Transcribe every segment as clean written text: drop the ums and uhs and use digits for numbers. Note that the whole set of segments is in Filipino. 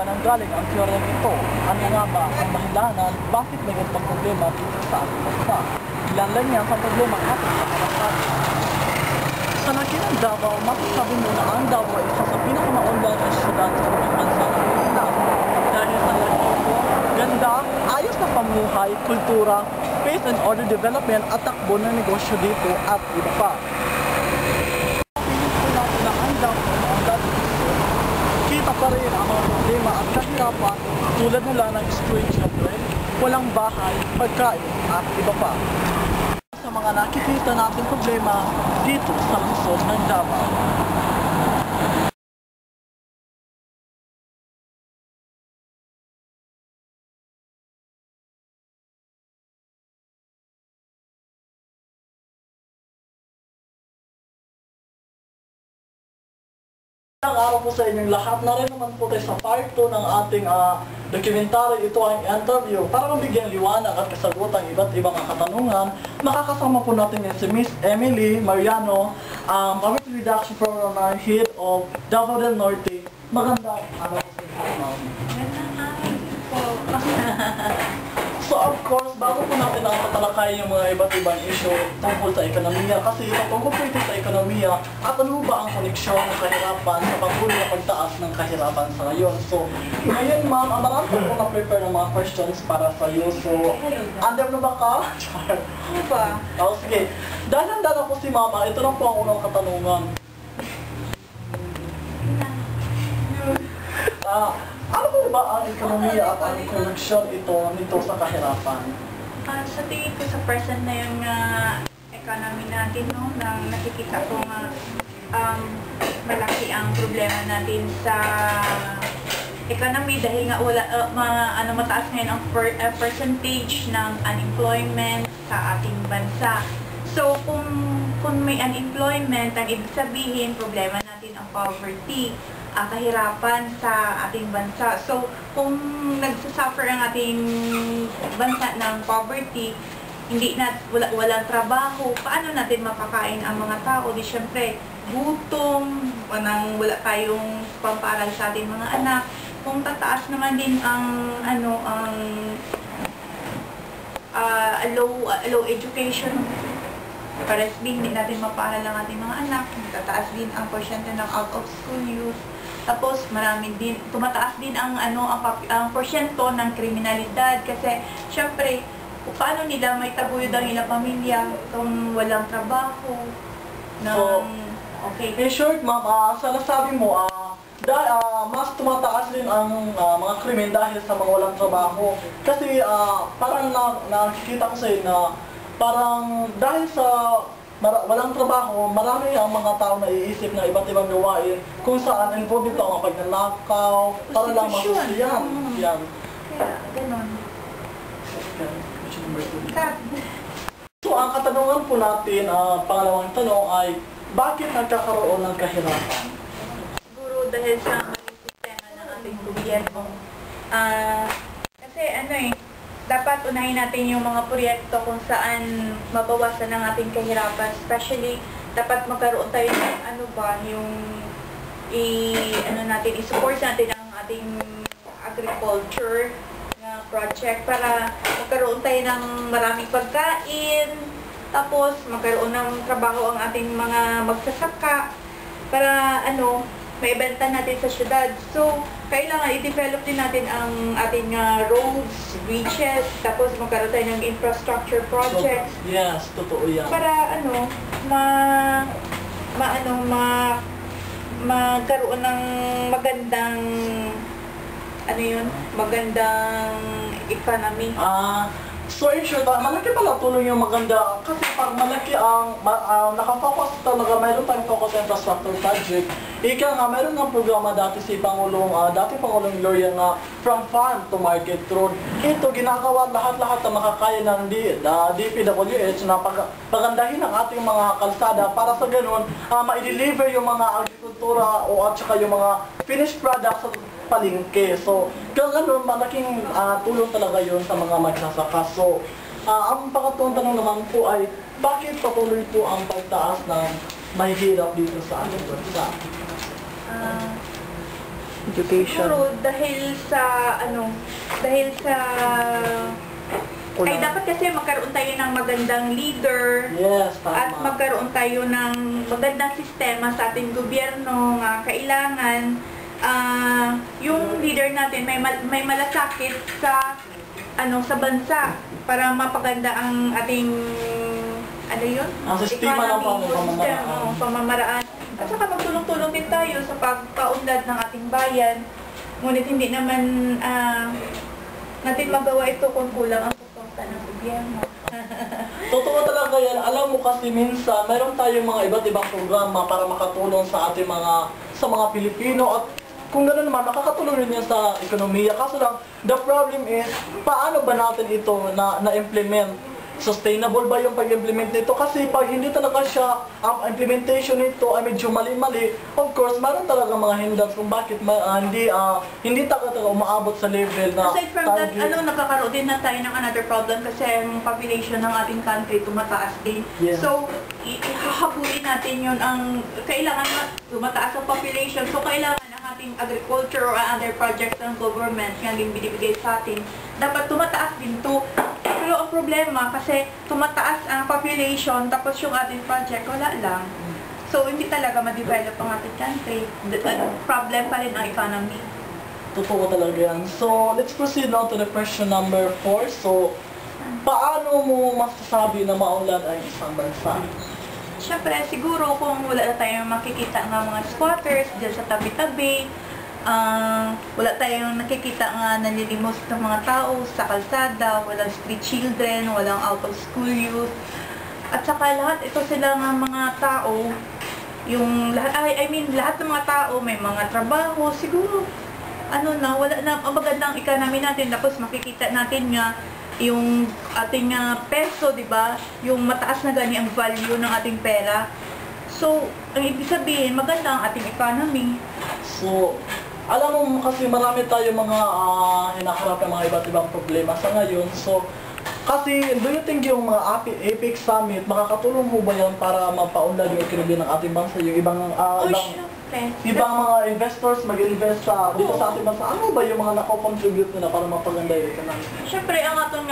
ba nanggaling ang teoryang ito? Ano nga ba ang dahilanan? Bakit may ganitong problema dito sa ating bansa? Ilan lang yan sa problema ng ating kapalasad. Sa laki ng Davao, masasabi mo na ang Davao ay isa sa pinakamaunlad na syudad sa buong bansa ng Pilipinas. Dahil sa laki ito, ganda, ayos na pamuhay, kultura, peace and order development at takbo ng negosyo dito at iba pa. Kita pa rin ang mga problema at kahirapan tulad nila ng street children, walang bahay, pagkain at iba pa. Sa mga nakikita natin problema dito sa lungsod ng Davao. Ang araw po sa inyong lahat, na rin naman po tayo sa part 2 ng ating dokumentary. Ito ang interview para mabigyan liwanag at kasagutan iba't ibang katanungan. Makakasama po natin si Miss Emily Mariano, Poverty Reduction Program Head of Davao del Norte. Magandang araw po sa inyo. So of course, bago po natin tatalakayin yung mga iba't ibang issue tungkol sa ekonomiya, kasi tungkol po ito sa ekonomiya, at ano ba ang koneksyon ng kahirapan sa pagpuli na pagtaas ng kahirapan sa ngayon. So, ngayon ma'am, marami po na-prepare ng mga questions para sa iyo. So, under na ba ka? Ano ba? Oh, sige. Dahil handa po si mama, ito lang po ang unang katanungan. Ano po ba ang ekonomiya at ang koneksyon nito sa kahirapan? Sa tingin ko sa present na yung economy natin, no, nang nakikita ko nga malaki ang problema natin sa economy dahil nga wala mataas ngayon ang percentage ng unemployment sa ating bansa. So kung may unemployment, ang ibig sabihin problema natin ang poverty, kahirapan sa ating bansa. So, kung nagsasuffer ang ating bansa ng poverty, walang trabaho, paano natin mapakain ang mga tao? Di syempre, gutom, wala tayong pamparal sa ating mga anak. Kung tataas naman din ang low education, pares din, hindi natin mapaaral ang ating mga anak, tataas din ang porsyento ng out of school youth. Tapos tumataas din ang porsyento ng kriminalidad kasi syempre paano nila may taguyod ang ilang pamilya kung walang trabaho. So, okay. In short, ma'am, sa nasabi mo, mas tumataas din ang mga krimen dahil sa mga walang trabaho. Kasi parang nakikita ko sa'yo na parang dahil sa walang trabaho, marami ang mga tao na iisip na iba't ibang gawain kung saan involved ito ang pagnanakaw, para lang mahustiyan. Yan. Kaya, ganon. So, ang katanungan po natin, pangalawang tanong ay, bakit nagkakaroon ng kahirapan? Siguro dahil sa maling sistema ng ating gobyerno. Kasi dapat unahin natin yung mga proyekto kung saan mabawasan ang ating kahirapan. Especially, dapat magkaroon tayo ng i-support natin ang ating agriculture na project para magkaroon tayo ng maraming pagkain, tapos magkaroon ng trabaho ang ating mga magsasaka para maibenta natin sa syudad. So, kailangan i-develop din natin ang ating roads, bridges, tapos magkaroon tayo ng infrastructure projects. So, yes, totoo yan. Para magkaroon ng magandang magandang economy. So in short, malaki pala tulong yung maganda kasi pag malaki ang nakafocus talaga, mayroon tayong focus infrastructure project. Ika nga, mayroon ng programa dati si Pangulong Gloria na from farm to market road. Ito ginagawa lahat-lahat na makakaya ng DPWH na pagandahin ang ating mga kalsada para sa ganun ma-deliver yung mga agrikultura at saka yung mga finished products sa palengke. So, ganun, malaking tulong talaga yun sa mga magsasaka. So, ang pangatlong tanong naman po ay, bakit patuloy po ang pagtaas ng mahihirap dito sa ating bansa? Education. Siguro dahil sa ay dapat kasi magkaroon tayo ng magandang leader. Yes, At tama. magkaroon tayo ng magandang sistema sa ating gobyerno nga kailangan yung leader natin may malasakit sa sa bansa para mapaganda ang ating Ang sistema ng pamamaraan. At saka magtulong-tulong din tayo sa pagpaunlad ng ating bayan. Ngunit hindi naman natin magawa ito kung kulang ang suporta ng gobyerno. Totoo talaga yan. Alam mo kasi minsan, meron tayong mga iba't ibang programa para makatulong sa ating sa mga Pilipino at kung gano'n naman, makakatulong rin yan sa ekonomiya. Kaso lang, the problem is, paano ba natin ito na-implement? Sustainable ba yung pag-implement nito? Kasi pag hindi talaga siya, ang implementation nito ay medyo mali-mali, of course, meron talaga mga hindrance kung bakit hindi talaga umaabot sa level na aside from that, nakakaroon din na tayo ng another problem kasi ang population ng ating country tumataas din. Yeah. So, ihahabulin natin yun kailangan tumataas ang population. So, kailangan ang ating agriculture or other projects ng government nga din binibigay sa atin, dapat tumataas din to. Pero ang problema kasi tumataas ang population tapos yung ating project wala lang. So hindi talaga ma-develop ang ating country. Problem pa rin ang economy. Totoo talaga yan. So, let's proceed now to the question number 4. So, paano mo masasabi na maunlad ang isang bansa? Siyempre, siguro kung wala na tayong makikita ng mga squatters dyan sa tabi-tabi, wala tayong nakikita nga nalilimos ng mga tao sa kalsada, walang street children, walang out-of-school youth. At saka lahat ito sila nga mga tao, lahat ng mga tao may mga trabaho, siguro, wala na, ang magandang economy natin, tapos makikita natin nga yung ating peso, di ba? Yung mataas na gani ang value ng ating pera. So, ang ibig sabihin, maganda ang ating economy. So, alam mo kasi marami tayong mga hinaharap ng mga iba't ibang problema sa ngayon. So, kasi do you think yung mga APEC Summit, makakatulong ho ba yan para mapaunlad yung ekonomiya ng ating bansa? Yung ibang mga investors mag-invest dito sa ating bansa, ano ba yung mga nako-contribute nila para mapaganda yung ekonomiya? Siyempre, ang ating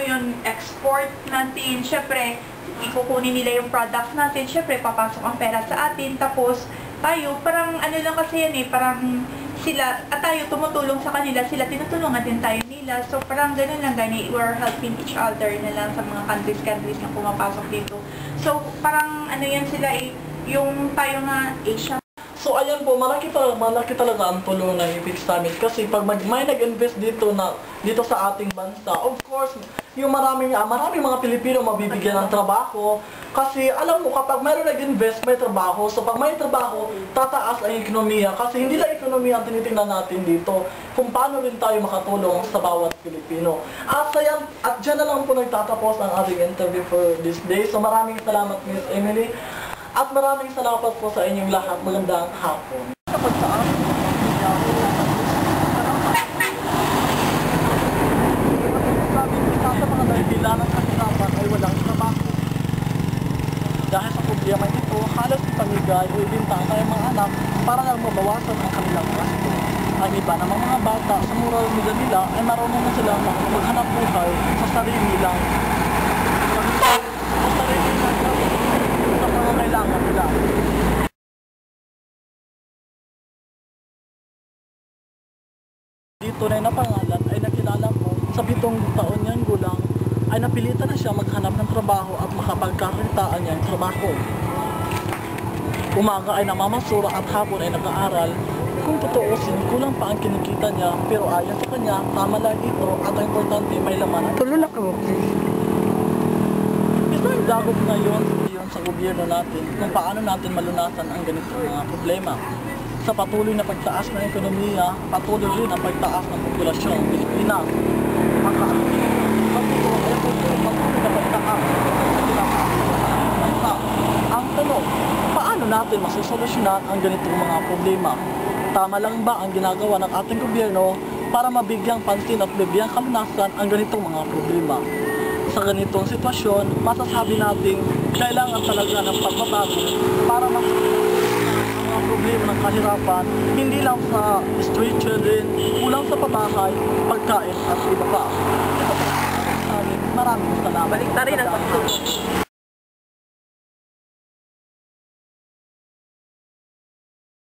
yung export natin, siyempre, ikukunin nila yung products natin, siyempre, papasok ang pera sa atin, tapos tayo, parang lang kasi yan parang sila, at tayo tumutulong sa kanila, sila tinutulungan din tayo nila. So parang ganun lang we're helping each other na lang sa mga countries na pumapasok dito. So parang yan sila yung tayo nga Asia. So ayan po, malaki talaga ang tulong ng APEC Summit kasi pag may nag-invest dito sa ating bansa, of course, yung maraming mga Pilipino mabibigyan ng trabaho kasi alam mo kapag mayroon nag-invest, may trabaho. So pag may trabaho, tataas ang ekonomiya kasi hindi lang ekonomiya ang tinitingnan natin dito, kung paano rin tayo makatulong sa bawat Pilipino. At dyan na lang po nagtatapos ang ating interview for this day. So maraming salamat, Miss Emily. At maraming salamat po sa inyong lahat. Magandang hapon. Kapag sa amin, sa mga dahilan ng kahirapan ay walang trabaho. Dahil sa problema ito, halos ipamigay o ibintang ng mga anak para lang mabawasan ang kanilang gasto. Ang iba ng mga bata sa mural nila ay marunong na silang maghanap buhay sa sarili nilang kailangan nila. Dito na napangalan ay nakilala ko sa 7 taon niyang gulang ay napilitan na siya maghanap ng trabaho at makapagkakitaan niyang trabaho. Umaga ay namamasura at hapon ay nag-aaral. Kung tutuusin, kulang pa ang kinikita niya pero ayon sa kanya, tama lang ito at ang importante may laman. Tululak mo. Isang dagok ngayon sa gobyerno natin kung paano natin malunasan ang ganitong mga problema. Sa patuloy na pagtaas ng ekonomiya, patuloy rin ang pagtaas ng populasyon ng Pilipinas. Patuloy na pagtaas ng bansa. Ang tanong, paano natin masusolusyonan ang ganitong mga problema? Tama lang ba ang ginagawa ng ating gobyerno para mabigyang pansin at bigyang kalunasan ang ganitong mga problema? Sa ganitong sitwasyon, masasabi natin kailangan talaga ng pagbabago para masolusyonan ang mga problema problema ng kahirapan, hindi lang sa street children, kulang sa pabahay, pagkain at iba pa. Maraming salamat. Balik na rin ang